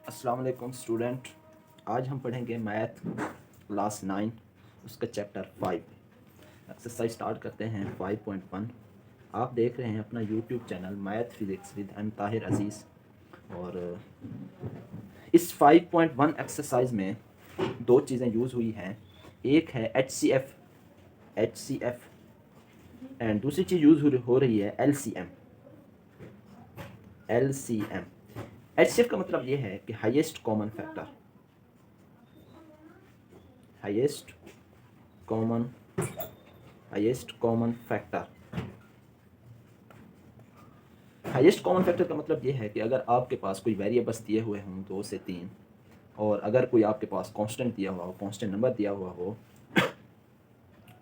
अस्सलाम वालेकुम स्टूडेंट। आज हम पढ़ेंगे मैथ क्लास 9 उसका चैप्टर 5। एक्सरसाइज स्टार्ट करते हैं 5.1। आप देख रहे हैं अपना YouTube channel math physics with M Tahir Aziz. और इस 5.1 एक्सरसाइज में दो चीज़ें यूज़ हुई हैं। एक है एच सी एफ एंड दूसरी चीज़ यूज़ हो रही है एल सी एम। एच का मतलब ये है कि highest common factor, highest common factor. Highest common factor का मतलब ये है कि अगर आपके पास कोई वेरिएबल्स दिए हुए हों 2 से 3, और अगर कोई आपके पास कांस्टेंट दिया हुआ हो, कांस्टेंट नंबर दिया हुआ हो,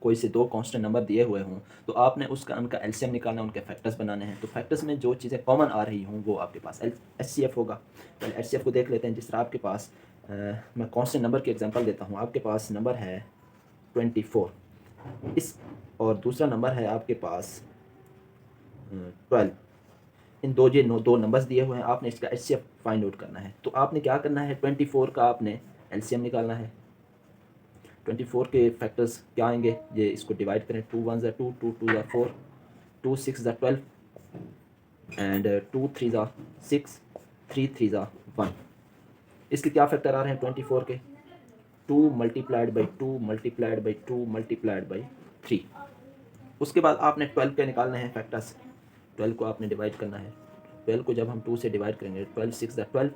कोई से दो कांस्टेंट नंबर दिए हुए हों, तो आपने उनका एलसीएम निकालना, उनके फैक्टर्स बनाने हैं। तो फैक्टर्स में जो चीज़ें कॉमन आ रही हों वो आपके पास एचसीएफ होगा। पहले एचसीएफ को देख लेते हैं। जिस तरह आपके पास मैं कांस्टेंट नंबर की एग्जांपल देता हूँ। आपके पास नंबर है 24, इस और दूसरा नंबर है आपके पास 12। इन दो नंबर्स दिए हुए हैं, आपने इसका एचसीएफ फाइंड आउट करना है। तो आपने क्या करना है, 24 का आपने एलसीएम निकालना है। 24 के फैक्टर्स क्या आएंगे, ये इसको डिवाइड करें। 2 1 ज़ा 2, 2 2 ज़ा 4, 2 6 ज़ा 12 एंड 2 3 ज़ा 6, 3 3 ज़ा 1। इसके क्या फैक्टर आ रहे हैं 24 के, 2 multiplied by 2 multiplied by 2 multiplied by 3। उसके बाद आपने 12 के निकालने हैं फैक्टर्स। 12 को आपने डिवाइड करना है। 12 को जब हम 2 से डिवाइड करेंगे, 12 6 ज़ा 12,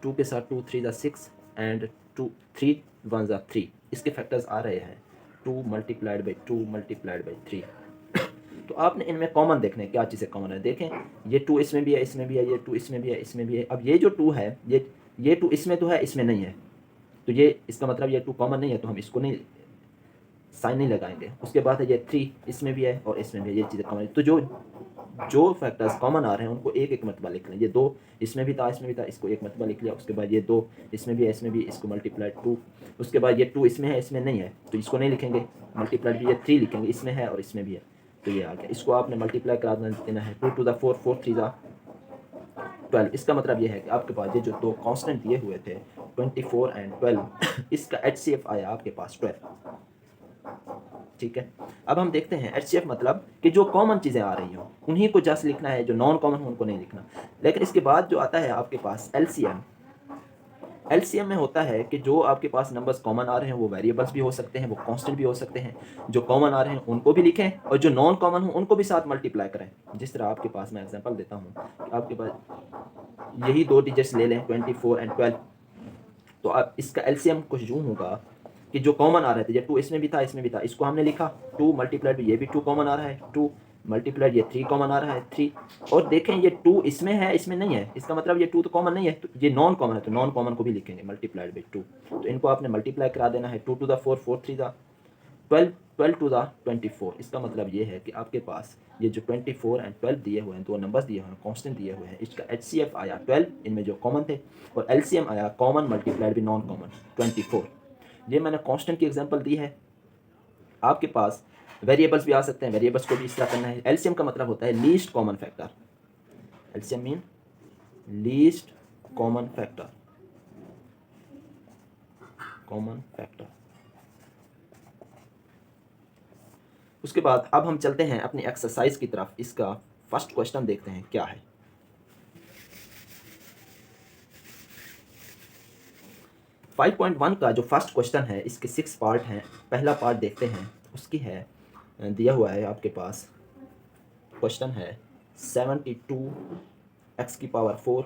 2 के साथ 2 3 ज़ा 6 एंड 2 3 1 ज़ा 3। इसके फैक्टर्स आ रहे हैं 2 मल्टीप्लाइड बाई 2 मल्टीप्लाइड बाई 3। तो आपने इनमें कॉमन देखने क्या चीज़ें कॉमन है। देखें, ये 2 इसमें भी है, इसमें भी है, ये 2 इसमें भी है, इसमें भी है। अब ये जो 2 है, ये 2 इसमें तो है, इसमें नहीं है। तो ये इसका मतलब ये 2 कॉमन नहीं है, तो हम इसको नहीं साइन नहीं लगाएंगे। उसके बाद है ये 3 इसमें भी है और इसमें भी है, ये चीज़ें कॉमन है। तो जो फैक्टर्स कॉमन आ रहे हैं उनको एक एक मरतबा लिख लें। ये 2 इसमें भी था, इसमें भी था, इसको एक मरतबा लिख लिया। उसके बाद ये 2 इसमें भी है, इसमें भी, इसको मल्टीप्लाइड 2। उसके बाद ये 2 इसमें है, इसमें नहीं है, तो इसको नहीं लिखेंगे, मल्टीप्लाइड भी ये 3 लिखेंगे, इसमें है और इसमें भी है, तो ये आ गया। इसको आपने मल्टीप्लाई करा देना है। 2 2 ज़ा 4, 4 3 ज़ा 12। इसका मतलब ये है कि आपके पास ये जो दो कांस्टेंट दिए हुए थे 24 एंड 12, इसका एचसीएफ आया आपके पास 12। ठीक है। अब हम देखते हैं एचसीएफ मतलब कि जो कॉमन चीज़ें आ रही हों उन्हीं को जस्ट लिखना है, जो नॉन कॉमन हो उनको नहीं लिखना। लेकिन इसके बाद जो आता है आपके पास एलसीएम। एलसीएम में होता है कि जो आपके पास नंबर्स कॉमन आ रहे हैं वो वेरिएबल्स भी हो सकते हैं, वो कांस्टेंट भी हो सकते हैं। जो कॉमन आ रहे हैं उनको भी लिखें और जो नॉन कॉमन हो उनको भी साथ मल्टीप्लाई करें। जिस तरह आपके पास मैं एग्जांपल देता हूँ, आपके पास यही दो डिजिट्स ले लें 24 एंड 12। तो अब इसका एलसीएम कुछ यूँ होगा कि जो कॉमन आ रहे थे, ये 2 इसमें भी था, इसमें भी था, इसको हमने लिखा 2 मल्टीप्लाइड, ये भी 2 कॉमन आ रहा है, 2 मल्टीप्लाइड ये 3 कॉमन आ रहा है, 3। और देखें ये 2 इसमें है, इसमें नहीं है, इसका मतलब ये 2 तो कॉमन नहीं है, तो ये नॉन कॉमन है, तो नॉन कॉमन को भी लिखेंगे मल्टीप्लाइड बाई 2। तो इनको आपने मल्टीप्लाई करा देना है। 2 to the 4, 4 3 the 12, 12 to the 24। इसका मतलब ये है कि आपके पास ये जो 24 एंड 12 दिए हुए हैं, दो नंबर्स दिए हुए हैं, कांस्टेंट दिए हुए हैं, इसका एचसीएफ आया 12, इनमें जो कॉमन थे, और एलसीएम आया कॉमन मल्टीप्लाइड भी नॉन कॉमन 24। ये मैंने कांस्टेंट की एग्जांपल दी है। आपके पास वेरिएबल्स भी आ सकते हैं, वेरिएबल्स को भी इस तरह करना है। एलसीएम का मतलब होता है least common factor. LCM mean least common factor, common factor. उसके बाद अब हम चलते हैं अपनी एक्सरसाइज की तरफ। इसका फर्स्ट क्वेश्चन देखते हैं क्या है। 5.1 का जो फर्स्ट क्वेश्चन है, इसके 6 पार्ट हैं। पहला पार्ट देखते हैं, उसकी है दिया हुआ है आपके पास। क्वेश्चन है 72 x की पावर 4,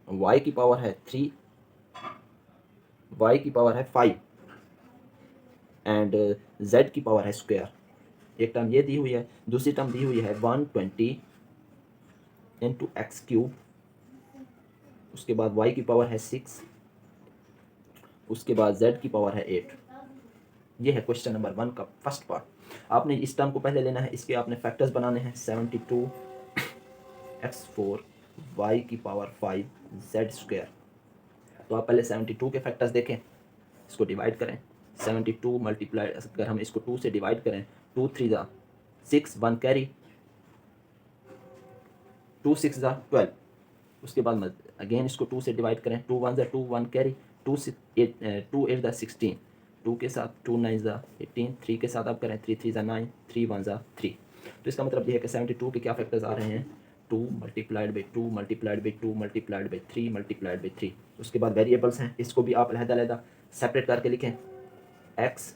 y की पावर है 3, y की पावर है 5 एंड z की पावर है स्क्वायर। एक टर्म ये दी हुई है, दूसरी टर्म दी हुई है 120 इंटू एक्स क्यूब। उसके बाद y की पावर है 6, उसके बाद z की पावर है 8। ये है क्वेश्चन नंबर 1 का फर्स्ट पार्ट। आपने इस टर्म को पहले लेना है, इसके आपने फैक्टर्स बनाने हैं। 72 x4 y की पावर 5 z स्क्वायर। तो आप पहले 72 के फैक्टर्स देखें, इसको डिवाइड करें। 72 मल्टीप्लाई, अगर हम इसको 2 से डिवाइड करें, 2 3 ज़ा 6, 1 कैरी, 2 6 ज़ा 12। उसके बाद अगेन इसको 2 से डिवाइड करें, 2 1 2 1 कैरी, 2 से 8 16, 2 के साथ 2 9 18, 3 के साथ आप करें 3 3 9, 3 1 3। तो इसका मतलब ये है कि 72 के क्या फैक्टर्स आ रहे हैं, 2 multiplied by 2 multiplied by 2 multiplied by 3 multiplied by 3। उसके बाद वेरिएबल्स हैं, इसको भी आप अलग-अलग सेपरेट करके लिखें, x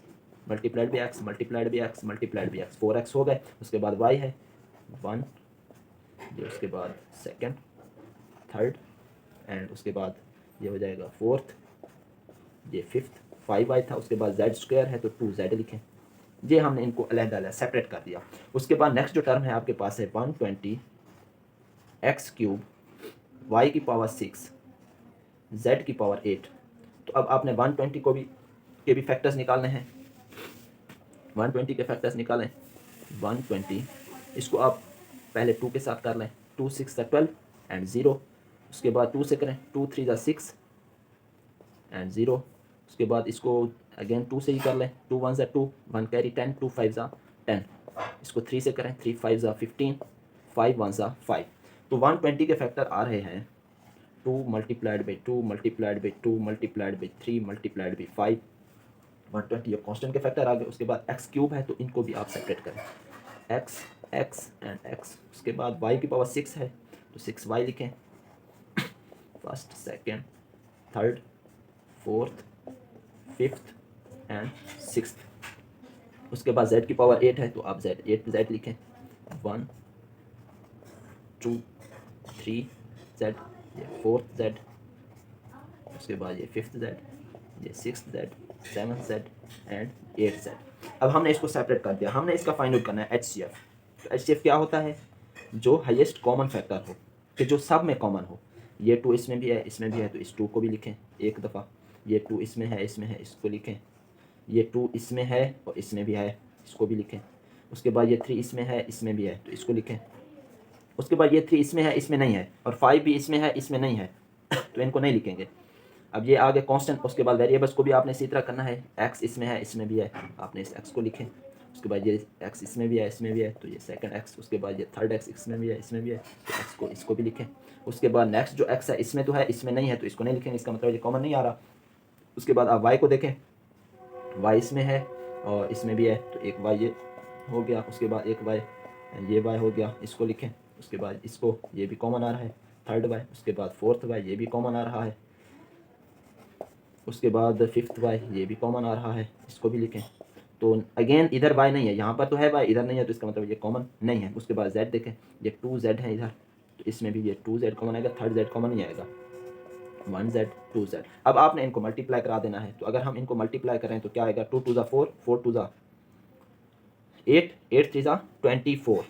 multiplied by x multiplied by x multiplied by x, 4x हो गए। उसके बाद y है 1, ये उसके बाद सेकंड, थर्ड, एंड उसके बाद ये हो जाएगा फोर्थ, ये फिफ्थ, 5y था। उसके बाद z स्क्वायर है तो 2z लिखें। ये हमने इनको अलग-अलग सेपरेट कर दिया। उसके बाद नेक्स्ट जो टर्म है आपके पास है 120 x क्यूब y की पावर 6 z की पावर 8। तो अब आपने 120 को भी के भी फैक्टर्स निकालने हैं, 120 के फैक्टर्स निकालें। 120 इसको आप पहले 2 के साथ कर लें, 2 6 12 एंड 0। उसके बाद 2 से करें, 2 3 6 एंड 0। उसके बाद इसको अगेन 2 से ही कर लें, 2 1 2, 1 कैरी 10, 2 5 10। इसको 3 से करें, 3 5 15, 5 1 5। तो 120 के फैक्टर आ रहे हैं 2 multiplied by 2 multiplied by 2 multiplied by 3 multiplied by 5। 120 ये कांस्टेंट के फैक्टर आ गए। उसके बाद x क्यूब है तो इनको भी आप सेपरेट करें, x x एंड x। उसके बाद y की पावर 6 है तो 6y लिखें, first second third fourth fifth and sixth. उसके बाद z की पावर 8 है तो आप z लिखें, 1 2 3 z, ये फोर्थ z, उसके बाद ये फिफ्थ z, ये sixth z, 7z and 8z। अब हमने इसको सेपरेट कर दिया, हमने इसका फाइंड आउट करना है HCF। तो HCF क्या होता है, जो हाईएस्ट कॉमन फैक्टर हो, कि जो सब में कॉमन हो। ये 2 इसमें भी है, इसमें भी है तो इस 2 को भी लिखें एक दफ़ा, ये 2 इसमें है, इसमें है, इसको लिखें। ये 2 इसमें है और इसमें भी है, इसको भी लिखें। उसके बाद ये 3 इसमें है, इसमें भी है तो इसको लिखें। उसके बाद ये 3 इसमें है, इसमें नहीं है, और 5 भी इसमें है, इसमें नहीं है तो इनको नहीं लिखेंगे। अब ये आगे कांस्टेंट। उसके बाद वेरिएबल्स को भी आपने इसी तरह करना है, x इसमें है, इसमें भी है, आपने इस x को लिखें। उसके बाद ये x इसमें भी है, इसमें भी है तो ये सेकंड x। उसके बाद ये थर्ड x इसमें भी है, इसमें भी है तो x को इसको भी लिखें। उसके बाद नेक्स्ट जो x है इसमें तो है, इसमें नहीं है तो इसको नहीं लिखेंगे, इसका मतलब ये कॉमन नहीं आ रहा। उसके बाद आप y को देखें, y इसमें है और इसमें भी है तो एक y ये हो गया। उसके बाद एक y, ये y हो गया, इसको लिखें। उसके बाद इसको, ये भी कॉमन आ रहा है, थर्ड y। उसके बाद फोर्थ y, ये भी कॉमन आ रहा है। उसके बाद फिफ्थ y, ये भी कॉमन आ रहा है, इसको भी लिखें। तो अगेन इधर y नहीं है, यहाँ पर तो है y, इधर नहीं है तो इसका मतलब ये कॉमन नहीं है। उसके बाद z देखें, ये 2z है इधर तो इसमें भी ये 2z कॉमन आएगा, थर्ड z कॉमन नहीं आएगा, 1z 2z। अब आपने इनको मल्टीप्लाई करा देना है। तो अगर हम इनको मल्टीप्लाई करें तो क्या आएगा, 2 2 4, 4 2 8, 8 3 24,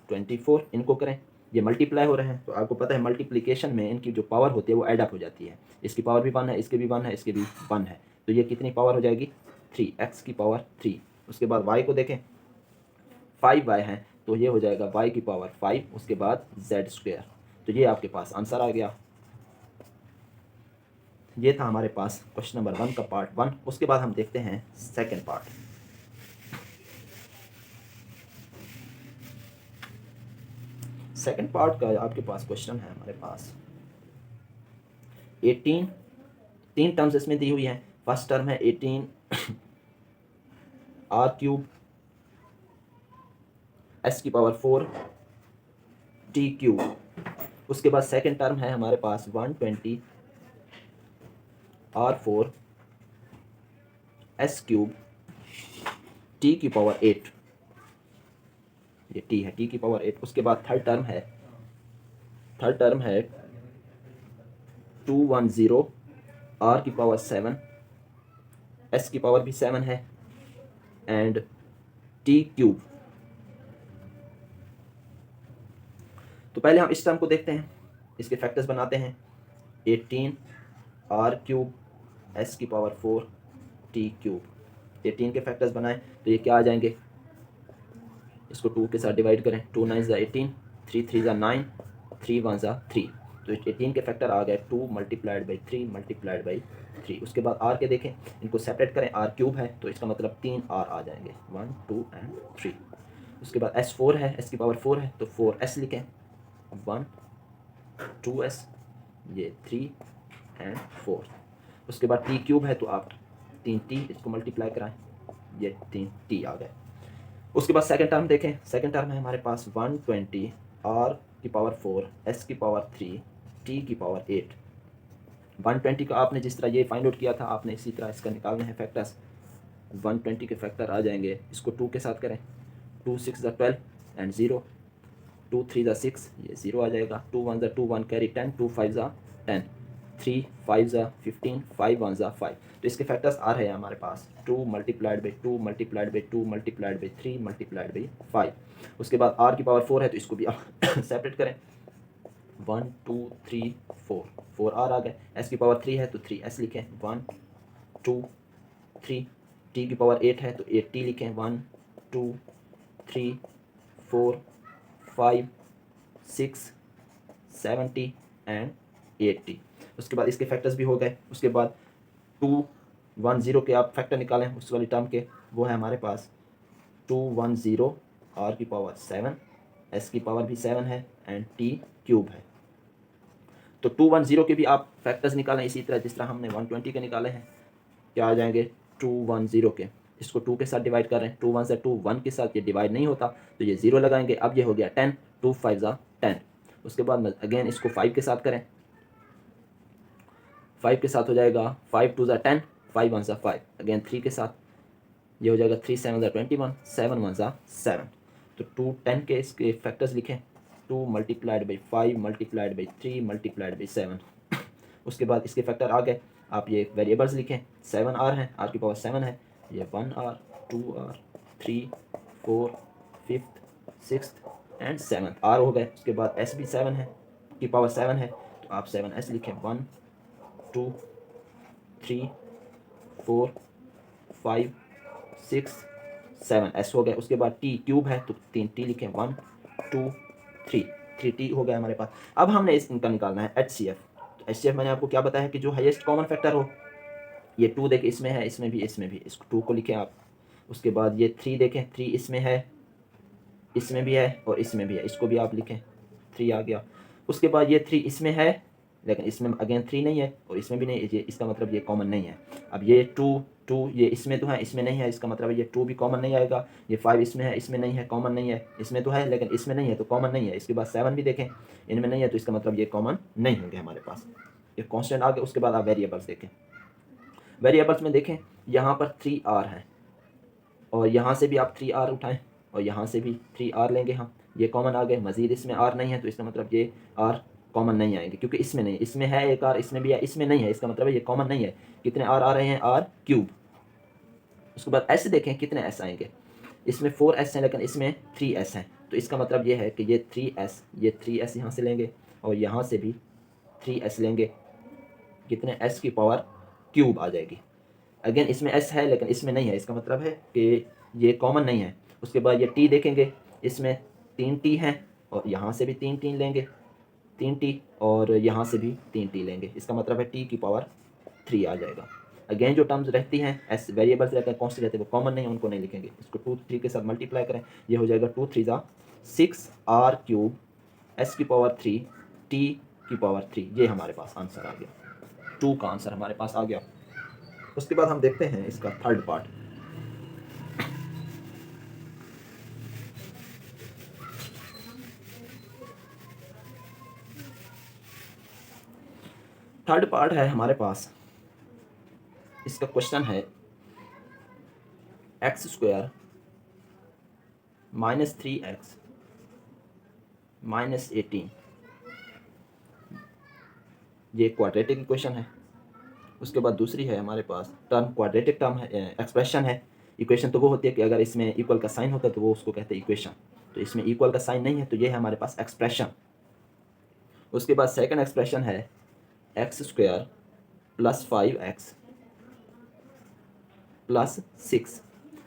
24 इनको करें, ये मल्टीप्लाई हो रहे हैं। तो आपको पता है मल्टीप्लिकेशन में इनकी जो पावर होती है वो एड अप हो जाती है। इसकी पावर भी 1 है, इसकी भी 1 है, इसकी भी 1 है, तो ये कितनी पावर हो जाएगी, 3, x की पावर 3। उसके बाद y को देखें, 5y है तो ये हो जाएगा y की पावर 5, उसके बाद z स्क्वायर। तो ये आपके पास आंसर आ गया। ये था हमारे पास क्वेश्चन नंबर 1 का पार्ट 1। उसके बाद हम देखते हैं सेकेंड पार्ट। सेकेंड पार्ट का आपके पास क्वेश्चन है हमारे पास 18, 3 टर्म्स इसमें दी हुई हैं। फर्स्ट टर्म है 18 r क्यूब s की पावर 4 t क्यूब। उसके बाद सेकेंड टर्म है हमारे पास 120 r4 s क्यूब t की पावर 8, ये t है, t की पावर 8। उसके बाद थर्ड टर्म है 210 r की पावर 7, s की पावर भी 7 है एंड t क्यूब। तो पहले हम इस टर्म को देखते हैं, इसके फैक्टर्स बनाते हैं। 18 r क्यूब s की पावर 4 t क्यूब, 18 के फैक्टर्स बनाएं तो ये क्या आ जाएंगे, इसको 2 के साथ डिवाइड करें, 2 9 18, 3 3 9, 3 1 3। तो 18 के फैक्टर आ गए 2 मल्टीप्लाइड बाई 3 मल्टीप्लाइड बाई 3। उसके बाद r के देखें, इनको सेपरेट करें, r क्यूब है तो इसका मतलब 3 r आ जाएंगे, 1 2 एंड 3। उसके बाद s4 है, s की पावर 4 है तो 4s लिखें, 1 2s ये 3 एंड 4। उसके बाद टी क्यूब है तो आप 3t इसको मल्टीप्लाई कराएं, ये 3t आ गए। उसके बाद सेकंड टर्म देखें, सेकंड टर्म है हमारे पास 120 r की पावर 4 s की पावर 3 t की पावर 8। 120 का आपने जिस तरह ये फाइंड आउट किया था आपने इसी तरह इसका निकालना है फैक्टर्स। 120 के फैक्टर आ जाएंगे, इसको 2 के साथ करें, 2 6 12 एंड 0, 2 3 6 ये 0 आ जाएगा, 2 1 2 1 कैरी 10, 2 5 10, 3 5 15, 5 1 5। तो इसके फैक्टर्स आ रहे हैं हमारे पास 2 multiplied by 2 multiplied by 2 multiplied by 3 multiplied by 5। उसके बाद r की पावर 4 है तो इसको भी आप सेपरेट करें, 1 2 3 4, 4r आ गए। s की पावर 3 है तो 3s लिखें, 1 2 3। t की पावर 8 है तो 8t लिखें, 1 2 3 4 5 6 70 एंड 80। उसके बाद इसके फैक्टर्स भी हो गए। उसके बाद 210 के आप फैक्टर निकालें उस वाली टर्म के, वो है हमारे पास 210 r की पावर 7, s की पावर भी 7 है एंड t क्यूब है। तो 210 के भी आप फैक्टर्स निकालें इसी तरह जिस तरह हमने 120 के निकाले हैं। क्या आ जाएंगे 210 के, इसको 2 के साथ डिवाइड कर रहे हैं, 2 1 से 2 1 के साथ ये डिवाइड नहीं होता तो ये 0 लगाएंगे। अब ये हो गया 10, 2 5 10। उसके बाद अगेन इसको 5 के साथ करें, 5 के साथ हो जाएगा 5 2 10, 5 1 5, अगेन 3 के साथ ये हो जाएगा 3 7 21, 7 1 7। तो 2 10 के इसके फैक्टर्स लिखें, 2 multiplied by 5 multiplied by 3 multiplied by 7। उसके बाद इसके फैक्टर आ गए, आप ये वेरिएबल्स लिखें, 7r है, r की पावर 7 है, ये 1r 2r 3 4 5th 6th and 7th r हो गए। उसके बाद s भी 7 है की पावर 7 है तो आप 7s लिखें, 1 2 3 4 5 6 7s हो गए। उसके बाद t क्यूब है तो 3t लिखें, 1 2 3, 3t हो गया हमारे पास। अब हमने इनका निकालना है HCF। तो HCF मैंने आपको क्या बताया कि जो हाईएस्ट कॉमन फैक्टर हो, ये 2 देखें इसमें है, इसमें भी, इसमें भी, इसको 2 को लिखें आप। उसके बाद ये 3 देखें, 3 इसमें है, इसमें भी है और इसमें भी है, इसको भी आप लिखें, 3 आ गया। उसके बाद ये 3 इसमें है लेकिन इसमें अगेन 3 नहीं है और इसमें भी नहीं, ये इसका मतलब ये कॉमन नहीं है। अब ये 2 ये इसमें तो है, इसमें नहीं है, इसका मतलब है ये 2 भी कॉमन नहीं आएगा। ये 5 इसमें है, इसमें नहीं है, कॉमन नहीं है, इसमें तो है लेकिन इसमें नहीं है तो कॉमन नहीं है। इसके बाद 7 भी देखें, इनमें नहीं है तो इसका मतलब ये कॉमन नहीं होंगे हमारे पास, ये कॉन्स्टेंट आ गए। उसके बाद आप वेरिएबल्स देखें, वेरिएबल्स में देखें यहाँ पर 3r है और यहाँ से भी आप 3r उठाएं और यहाँ से भी 3r लेंगे हम, ये कॉमन आ गए। मज़ीद इसमें r नहीं है तो इसका मतलब ये r कॉमन नहीं आएंगे क्योंकि इसमें नहीं, इसमें है एक r, इसमें भी है, इसमें नहीं है, इसका मतलब है ये कॉमन नहीं है। कितने r आ रहे हैं, r क्यूब। उसके बाद s देखें कितने s आएंगे, इसमें 4s हैं लेकिन इसमें 3s हैं तो इसका मतलब ये है कि ये 3s, ये 3s यहाँ से लेंगे और यहाँ से भी 3s लेंगे, कितने s की पावर क्यूब आ जाएगी। अगेन इसमें s है लेकिन इसमें नहीं है, इसका मतलब है कि ये कॉमन नहीं है। उसके बाद ये t देखेंगे, इसमें 3t हैं और यहाँ से भी 3t लेंगे, 3t और यहाँ से भी 3t लेंगे, इसका मतलब है t की पावर 3 आ जाएगा। अगेन जो टर्म्स रहती हैं एस वेरिएबल्स रहते हैं, कॉन्स्टेंट रहते हैं, वो कॉमन नहीं है, उनको नहीं लिखेंगे। इसको 2 3 के साथ मल्टीप्लाई करें, ये हो जाएगा 2 3 6r क्यूब s की पावर 3 t की पावर 3। ये हमारे पास आंसर आ गया, 2 का आंसर हमारे पास आ गया। उसके बाद हम देखते हैं इसका थर्ड पार्ट। थर्ड पार्ट है हमारे पास, इसका क्वेश्चन है x² -3x -18, ये क्वाड्रेटिक इक्वेशन है। उसके बाद दूसरी है हमारे पास टर्म, क्वाड्रेटिक टर्म है, एक्सप्रेशन है। इक्वेशन तो वो होती है कि अगर इसमें इक्वल का साइन होता है तो वो उसको कहते हैं इक्वेशन, तो इसमें इक्वल का साइन नहीं है तो ये है हमारे पास एक्सप्रेशन। उसके बाद सेकंड एक्सप्रेशन है x² + 5x + 6।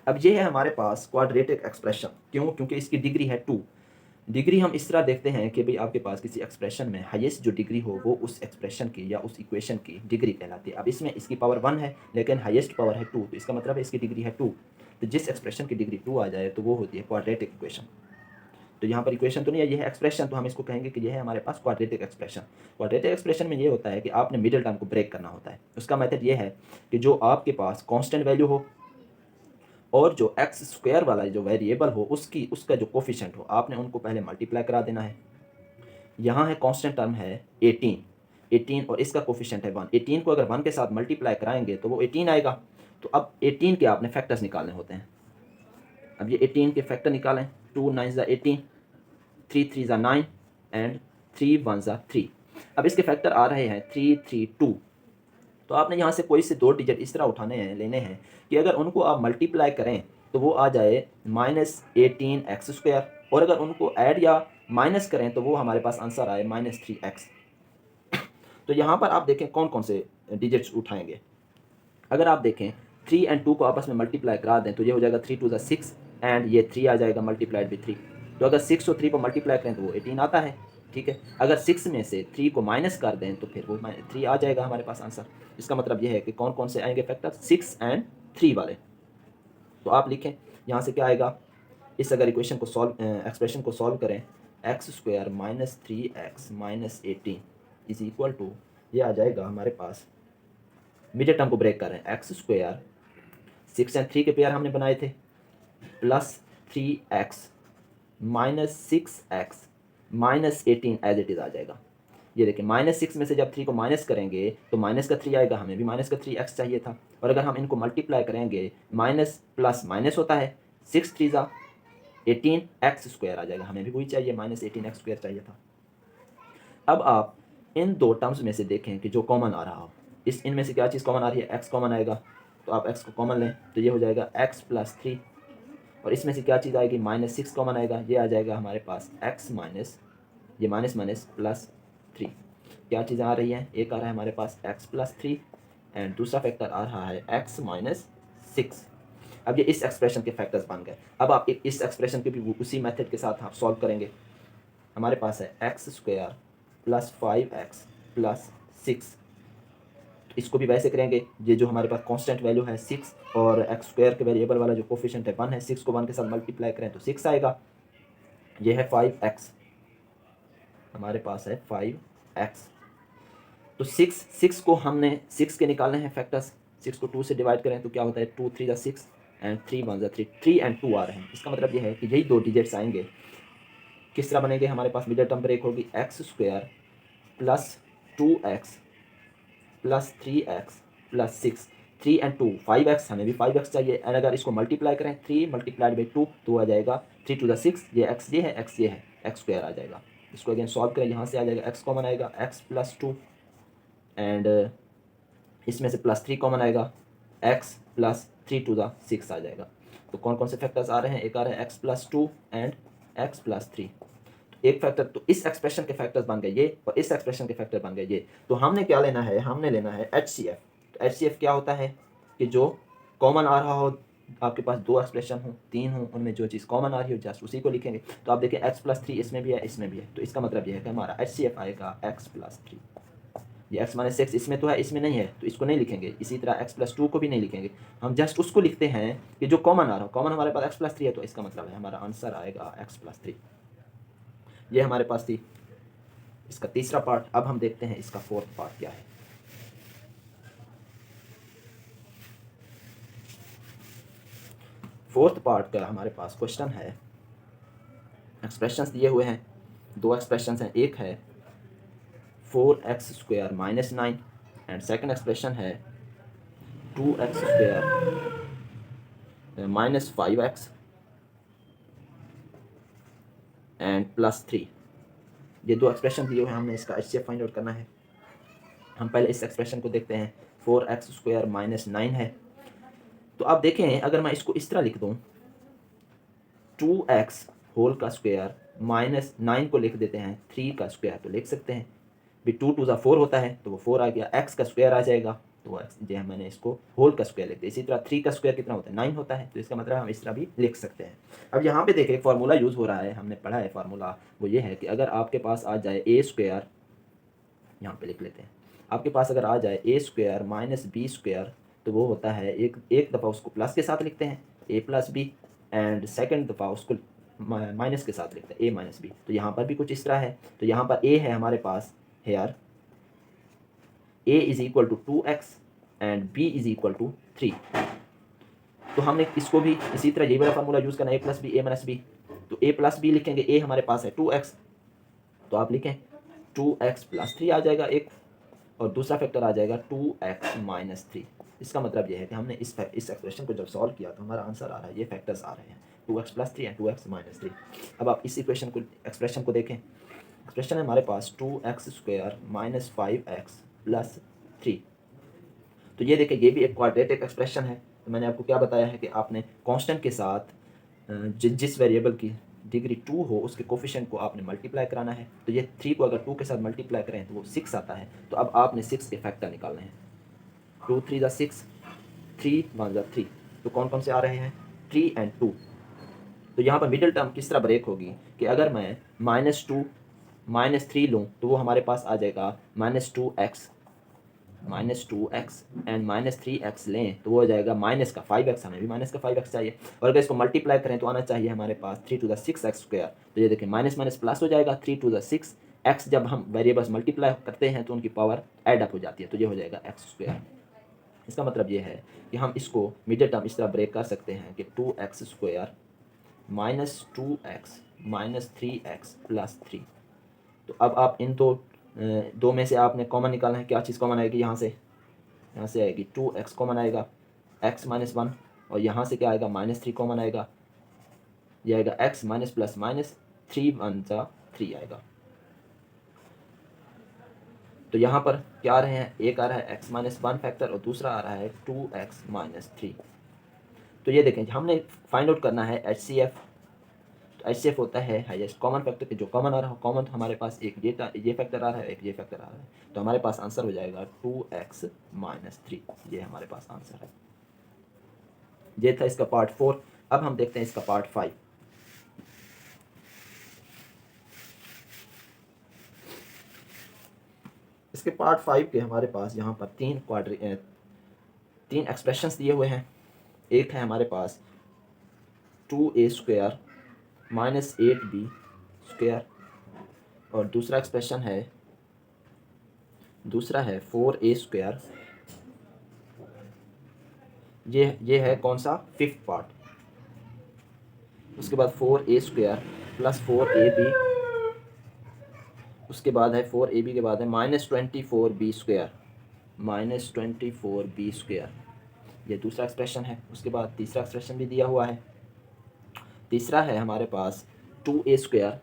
अब ये है हमारे पास क्वाड्रेटिक एक्सप्रेशन, क्यों? क्योंकि इसकी डिग्री है 2। डिग्री हम इस तरह देखते हैं कि भाई आपके पास किसी एक्सप्रेशन में हाईएस्ट जो डिग्री हो वो उस एक्सप्रेशन की या उस इक्वेशन की डिग्री कहलाती है। अब इसमें इसकी पावर 1 है लेकिन हाईएस्ट पावर है 2 तो इसका मतलब है इसकी डिग्री है 2। तो जिस एक्सप्रेशन की डिग्री 2 आ जाए तो वो होती है क्वाड्रेटिक इक्वेशन। तो यहाँ पर इक्वेशन तो नहीं है, ये है एक्सप्रेशन, तो हम इसको कहेंगे कि ये है हमारे पास क्वाड्रेटिक एक्सप्रेशन। क्वाड्रेटिक एक्सप्रेशन में ये होता है कि आपने मिडिल टर्म को ब्रेक करना होता है। उसका मेथड ये है कि जो आपके पास कांस्टेंट वैल्यू हो और जो एक्स स्क्वायर वाला जो वेरिएबल हो उसका जो कोफिशिएंट हो, आपने उनको पहले मल्टीप्लाई करा देना है। यहाँ है कांस्टेंट टर्म है 18 और इसका कोफिशिएंट है 1। 18 को अगर 1 के साथ मल्टीप्लाई कराएंगे तो वो 18 आएगा। तो अब 18 के आपने फैक्टर्स निकालने होते हैं। अब ये 18 के फैक्टर निकालें, 2 9 ज़ा 18, 3 3 ज़ा 9 एंड 3 1 ज़ा 3। अब इसके फैक्टर आ रहे हैं 3 3 2। तो आपने यहाँ से कोई से 2 डिजिट इस तरह उठाने हैं, लेने हैं कि अगर उनको आप मल्टीप्लाई करें तो वो आ जाए -18x², और अगर उनको ऐड या माइनस करें तो वो हमारे पास आंसर आए -3x। तो यहाँ पर आप देखें कौन कौन से डिजिट्स उठाएंगे। अगर आप देखें 3 एंड 2 को आपस में मल्टीप्लाई करा दें तो ये हो जाएगा 3 2 ज़ा 6 एंड ये 3 आ जाएगा मल्टीप्लाइड विद 3। तो अगर 6 और 3 को मल्टीप्लाई करें तो वो 18 आता है, ठीक है। अगर 6 में से 3 को माइनस कर दें तो फिर वो 3 आ जाएगा हमारे पास आंसर। इसका मतलब ये है कि कौन कौन से आएंगे फैक्टर, 6 एंड 3 वाले। तो आप लिखें यहाँ से क्या आएगा, इस अगर इक्वेशन को एक्सप्रेशन को सॉल्व करें, x² - 3x - 18 is equal to, ये आ जाएगा हमारे पास, मिडिल टर्म को ब्रेक करें, x², 6 एंड 3 के पेयर हमने बनाए थे, plus 3x - 6x - 18 as it is आ जाएगा। ये देखिए -6 में से जब 3 को माइनस करेंगे तो माइनस का 3 आएगा, हमें भी माइनस का 3x चाहिए था। और अगर हम इनको मल्टीप्लाई करेंगे, माइनस प्लस माइनस होता है, 6 3 ज़ा 18x² आ जाएगा, हमें भी वही चाहिए, -18x² चाहिए था। अब आप इन दो टर्म्स में से देखें कि जो कॉमन आ रहा हो, इनमें से क्या चीज़ कॉमन आ रही है, x कॉमन आएगा। तो आप x को कॉमन लें तो ये हो जाएगा x + 3, और इसमें से क्या चीज़ आएगी, -6 कॉमन आएगा, ये आ जाएगा हमारे पास x माइनस, ये माइनस माइनस +3। क्या चीज़ें आ रही हैं, एक आ रहा है हमारे पास x + 3 एंड दूसरा फैक्टर आ रहा है x - 6। अब ये इस एक्सप्रेशन के फैक्टर्स बन गए। अब आप इस एक्सप्रेशन के भी उसी मेथड के साथ आप सॉल्व करेंगे। हमारे पास है x² + 5x + 6। इसको भी वैसे करेंगे, ये जो हमारे पास कांस्टेंट वैल्यू है 6 और x² के वेरिएबल वाला जो कोफिशिएंट है 1 है, 6 को 1 के साथ मल्टीप्लाई करें तो 6 आएगा। ये है 5x, हमारे पास है 5x। तो 6 को हमने 6 के निकालने हैं फैक्टर्स। 6 को 2 से डिवाइड करें तो क्या होता है, 2 3 ज़ा 6 एंड 3 1 ज़ा 3, 3 एंड 2 आ रहे हैं। इसका मतलब ये है कि यही दो डिजिट्स आएंगे। किस तरह बनेंगे, हमारे पास मिडिल टर्म ब्रेक होगी, x² + 2x + 3x + 6, 3 and 2 5x, हमें भी 5x चाहिए। एंड अगर इसको मल्टीप्लाई करें 3 × 2 तो आ जाएगा 3 2 ज़ा 6, ये x ये है, x ये है, x² आ जाएगा। इसको अगेन सॉल्व करें, यहाँ से आ जाएगा x कॉमन आएगा, x + 2 एंड इसमें से +3 कॉमन आएगा, x + 3 2 ज़ा 6 आ जाएगा। तो कौन कौन से फैक्टर्स आ रहे हैं, एक आ रहा है x + 2 एंड x + 3। एक फैक्टर, तो इस एक्सप्रेशन के फैक्टर्स बन गए ये, और इस एक्सप्रेशन के फैक्टर बन गए ये। तो हमने क्या लेना है, हमने लेना है HCF। तो HCF क्या होता है कि जो कॉमन आ रहा हो, आपके पास 2 एक्सप्रेशन हो 3 हो, उनमें जो चीज़ कॉमन आ रही हो जस्ट उसी को लिखेंगे। तो आप देखिए x + 3 इसमें भी है, इसमें भी है, तो इसका मतलब ये है कि हमारा HCF आएगा x + 3। ये x - 6 इसमें तो है, इसमें नहीं है, तो इसको नहीं लिखेंगे। इसी तरह x + 2 को भी नहीं लिखेंगे, हम जस्ट उसको लिखते हैं कि जो कॉमन आ रहा हो। कॉमन हमारे पास x + 3 है, तो इसका मतलब है हमारा आंसर आएगा x + 3। ये हमारे पास थी इसका तीसरा पार्ट। अब हम देखते हैं इसका फोर्थ पार्ट क्या है। फोर्थ पार्ट का हमारे पास क्वेश्चन है, एक्सप्रेशंस दिए हुए हैं, दो एक्सप्रेशंस हैं। एक है 4x² - 9 एंड सेकंड एक्सप्रेशन है 2x² - 5x एंड +3। ये दो एक्सप्रेशन दिए हुए हैं, हमने इसका HCF फाइंड आउट करना है। हम पहले इस एक्सप्रेशन को देखते हैं, 4x² - 9 है। तो आप देखें, अगर मैं इसको इस तरह लिख दूं, 2x होल का स्क्वायर -9 को लिख देते हैं 3 का स्क्वायर, तो लिख सकते हैं भी 2 2 ज़ा 4 होता है, तो वो 4 आ गया, x का स्क्वायर आ जाएगा, तो वो x जो है मैंने इसको होल का स्क्वायर लिख दिया। इसी तरह 3 का स्क्वायर कितना होता है, 9 होता है, तो इसका मतलब हम इस तरह भी लिख सकते हैं। अब यहाँ पे देखिए एक फार्मूला यूज़ हो रहा है, हमने पढ़ा है फार्मूला, वो ये है कि अगर आपके पास आ जाए a², यहाँ पे लिख लेते हैं, आपके पास अगर आ जाए a² - b², तो वो होता है एक दफ़ा उसको प्लस के साथ लिखते हैं a + b, एंड सेकंड दफ़ा उसको माइनस के साथ लिखते हैं, a माइनस बी। तो यहाँ पर भी कुछ इस तरह है। तो यहाँ पर a है हमारे पास here a is equal to 2x and b is equal to 3। तो हमने इसको भी इसी तरह यही वाला फार्मूला यूज़ करना है, a plus B A minus B. तो a प्लस बी लिखेंगे, a हमारे पास है 2x, तो आप लिखें 2x प्लस 3 आ जाएगा एक, और दूसरा फैक्टर आ जाएगा 2x माइनस 3। इसका मतलब ये है कि हमने इस एक्सप्रेशन को जब सॉल्व किया तो हमारा आंसर आ रहा है, ये फैक्टर्स आ रहे हैं 2x plus 3 and 2x minus 3। अब आप इस इक्वेशन को एक्सप्रेशन को देखें। एक्सप्रेशन है हमारे पास 2x square minus 5x plus 3। तो ये देखें, ये भी एक क्वाड्रेटिक एक्सप्रेशन है। तो मैंने आपको क्या बताया है कि आपने कांस्टेंट के साथ जिस वेरिएबल की डिग्री 2 हो उसके कोफिशिएंट को आपने मल्टीप्लाई कराना है। तो ये 3 को अगर 2 के साथ मल्टीप्लाई करें तो वो 6 आता है। तो अब आपने 6 के फैक्टर निकालने हैं। 2 3 ज़ा 6, 3 1 ज़ा 3। तो कौन कौन से आ रहे हैं? 3 एंड 2। तो यहाँ पर मिडिल टर्म किस तरह ब्रेक होगी कि अगर मैं -2 -3 लूँ तो वो हमारे पास आ जाएगा -2x एंड -3x लें तो वो हो जाएगा माइनस का 5x। हमें भी माइनस का 5x चाहिए, और अगर इसको मल्टीप्लाई करें तो आना चाहिए हमारे पास 3 टू द 6x स्क्वायर। तो ये देखें माइनस माइनस प्लस हो जाएगा, 3 टू द 6 x जब हम वेरिएबल्स मल्टीप्लाई करते हैं तो उनकी पावर ऐड अप हो जाती है, तो ये हो जाएगा x स्क्वायर। इसका मतलब ये है कि हम इसको मिडिल टर्म इस तरह ब्रेक कर सकते हैं कि 2x square minus 2x minus 3x plus 3। तो अब आप इन दो में से आपने कॉमन निकालना है। क्या चीज़ कॉमन आएगी? यहाँ से आएगी 2x कॉमन आएगा, x माइनस 1, और यहाँ से क्या आएगा? -3 कॉमन आएगा, ये आएगा x माइनस प्लस माइनस 3 1 ज़ा 3 आएगा। तो यहाँ पर क्या आ रहे हैं? एक आ रहा है x माइनस 1 फैक्टर और दूसरा आ रहा है 2x माइनस 3। तो ये देखें, हमने फाइंड आउट करना है HCF। HCF होता है हाईएस्ट कॉमन फैक्टर के जो कॉमन आ रहा हो। कॉमन तो हमारे पास एक ये फैक्टर आ रहा है, एक ये फैक्टर आ रहा है। तो हमारे पास आंसर हो जाएगा 2x माइनस 3। ये हमारे पास आंसर है। ये था इसका पार्ट 4। अब हम देखते हैं इसका पार्ट 5। इसके पार्ट 5 के हमारे पास यहाँ पर तीन एक्सप्रेशंस दिए हुए हैं। एक है हमारे पास 2a square minus 8b square, और दूसरा एक्सप्रेशन है 4a स्क्वायर। ये है कौन सा? 5th part. उसके बाद 4a स्क्वायर प्लस 4ab, उसके बाद है 4ab के बाद है -24b स्क्वायर -24b स्क्वायर। ये दूसरा एक्सप्रेशन है। उसके बाद तीसरा एक्सप्रेशन भी दिया हुआ है। तीसरा है हमारे पास 2a square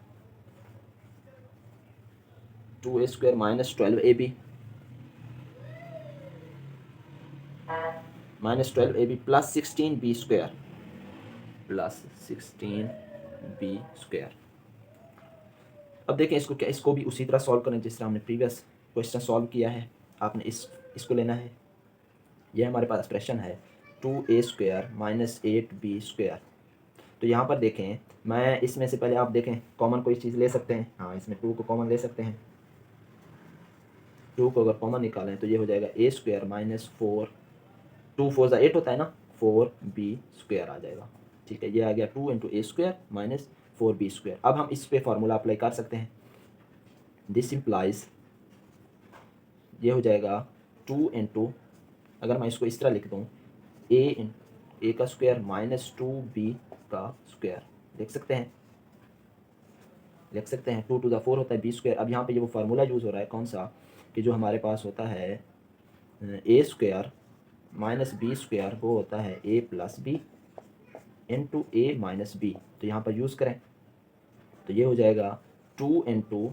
minus 12ab plus 16b square. अब देखें इसको भी उसी तरह सॉल्व करें जिस तरह हमने प्रीवियस क्वेश्चन सॉल्व किया है। आपने इसको लेना है। यह हमारे पास एक्सप्रेशन है 2a square minus 8b square. तो यहाँ पर देखें, मैं इसमें से पहले आप देखें कॉमन कोई चीज़ ले सकते हैं। हाँ, इसमें 2 को कॉमन ले सकते हैं। 2 को अगर कॉमन निकालें तो ये हो जाएगा a स्क्वायर माइनस 4, 2 4 ज़ा 8 होता है ना, 4b स्क्वायर आ जाएगा। ठीक है, ये आ गया 2 इंटू ए स्क्वायर माइनस 4b स्क्वायर। अब हम इस पे फार्मूला अप्लाई कर सकते हैं। दिस इम्प्लाइज, ये हो जाएगा 2 इंटू, अगर मैं इसको इस तरह लिख दूँ, a का स्क्वायर माइनस 2b का स्क्वायर। लिख सकते हैं 2 टू द 4 होता है b स्क्वायर। अब यहाँ पे ये वो फार्मूला यूज़ हो रहा है कौन सा, कि जो हमारे पास होता है a square minus b square, वो होता है a plus B into A minus B. तो यहाँ पर यूज़ करें तो ये हो जाएगा 2 इंटू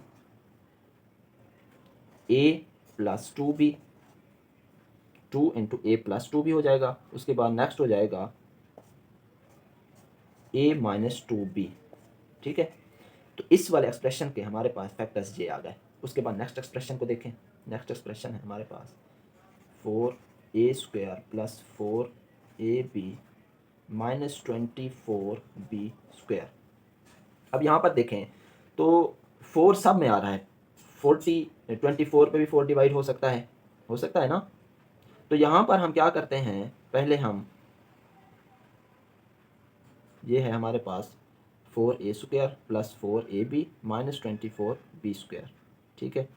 ए प्लस 2b, 2 इंटू ए प्लस 2b हो जाएगा। उसके बाद नेक्स्ट हो जाएगा a माइनस 2b। ठीक है, तो इस वाले एक्सप्रेशन के हमारे पास फैक्टर्स ये आ गए। उसके बाद नेक्स्ट एक्सप्रेशन को देखें। नेक्स्ट एक्सप्रेशन है हमारे पास 4a square plus 4ab minus 24b square. अब यहाँ पर देखें तो 4 सब में आ रहा है। 24 पे भी 4 डिवाइड हो सकता है ना। तो यहाँ पर हम क्या करते हैं, पहले हम, ये है हमारे पास 4a² plus 4ab minus 24b²। ठीक है,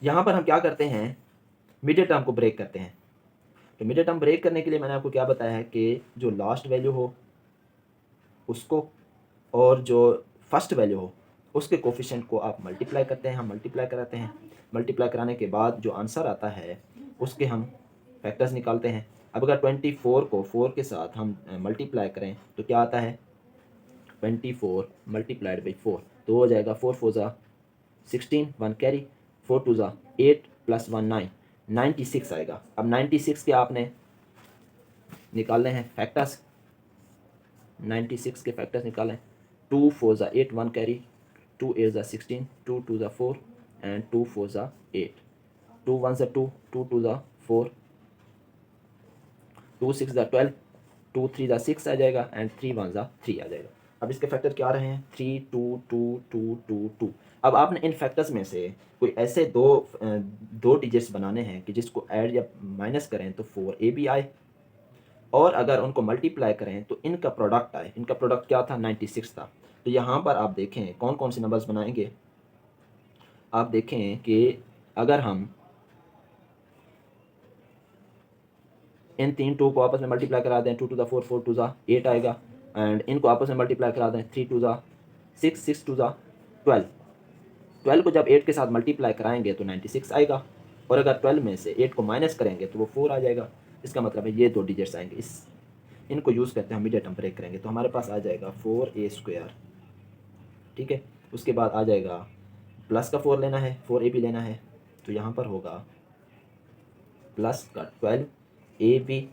यहाँ पर हम क्या करते हैं, मिडिल टर्म को ब्रेक करते हैं। तो मिडिल टर्म ब्रेक करने के लिए मैंने आपको क्या बताया है कि जो लास्ट वैल्यू हो उसको और जो फर्स्ट वैल्यू हो उसके कोफिशिएंट को आप मल्टीप्लाई करते हैं, हम मल्टीप्लाई कराते हैं। मल्टीप्लाई कराने के बाद जो आंसर आता है उसके हम फैक्टर्स निकालते हैं। अब अगर 24 को 4 के साथ हम मल्टीप्लाई करें तो क्या आता है, 24 मल्टीप्लाइड बाई 4, तो हो जाएगा 4 4 ज़ा 16, 1 कैरी, 4 2 ज़ा 8 प्लस 1 9, 96 आएगा। अब 96 के आपने निकालने हैं फैक्टर्स, 96 के फैक्टर्स निकालें। 2 4 ज़ा 8, 1 कैरी, 2 8 ज़ा 16, 2 2 ज़ा 4 एंड 2 4 ज़ा 8, 2 1 ज़ा 2, 2 2 ज़ा 4, 2 6 ज़ा 12, 2 3 ज़ा 6 आ जाएगा एंड 3 1 ज़ा 3 आ जाएगा। अब इसके फैक्टर क्या रहे हैं, 3 2 2 2 2 2। अब आपने इन फैक्टर्स में से कोई ऐसे दो डिजिट्स बनाने हैं कि जिसको ऐड या माइनस करें तो 4ab आए, और अगर उनको मल्टीप्लाई करें तो इनका प्रोडक्ट आए। इनका प्रोडक्ट क्या था, 96 था। तो यहाँ पर आप देखें कौन कौन से नंबर्स बनाएंगे। आप देखें कि अगर हम इन तीन टू को आपस में मल्टीप्लाई करा दें, 2 2 ज़ा 4, 4 2 ज़ा 8 आएगा, एंड इनको आपस में मल्टीप्लाई करा दें, 3 2 ज़ा 6, 6 2 ज़ा 12, 12 को जब 8 के साथ मल्टीप्लाई कराएंगे तो 96 आएगा, और अगर 12 में से 8 को माइनस करेंगे तो वो 4 आ जाएगा। इसका मतलब है ये दो डिजिट्स आएंगे, इनको यूज़ करते हैं हम मीडियम टर्म ब्रेक करेंगे। तो हमारे पास आ जाएगा 4a²। ठीक है, उसके बाद आ जाएगा प्लस का 4 लेना है, 4ab लेना है, तो यहाँ पर होगा प्लस का 12ab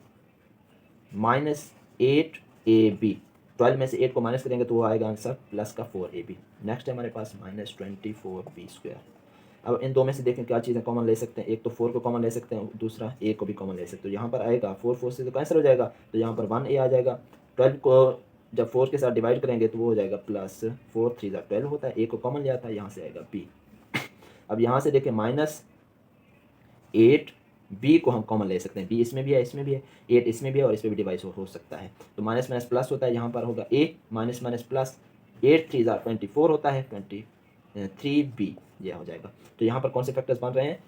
माइनस 8ab। 12 में से 8 को माइनस करेंगे तो वो आएगा आंसर प्लस का 4ab। नेक्स्ट है हमारे पास माइनस 24b²। अब इन दो में से देखें क्या चीज़ें कॉमन ले सकते हैं, एक तो 4 को कॉमन ले सकते हैं, दूसरा a को भी कॉमन ले सकते हैं। तो यहाँ पर आएगा 4 4 से तो कैंसिल हो जाएगा, तो यहाँ पर 1a आ जाएगा। 12 को जब 4 के साथ डिवाइड करेंगे तो वो हो जाएगा प्लस 4 3 ज़ा 12 होता है, a को कॉमन लिया था, यहाँ से आएगा b। अब यहाँ से देखें माइनस 8b को हम कॉमन ले सकते हैं, b इसमें भी है, इसमें भी है, 8 इसमें भी है और इसमें भी डिवाइड हो सकता है। तो माइनस माइनस प्लस होता है, यहाँ पर होगा a माइनस माइनस प्लस, 8 3 ज़ा 24 होता है, 23b यह हो जाएगा। तो यहाँ पर कौन से फैक्टर्स बन रहे हैं,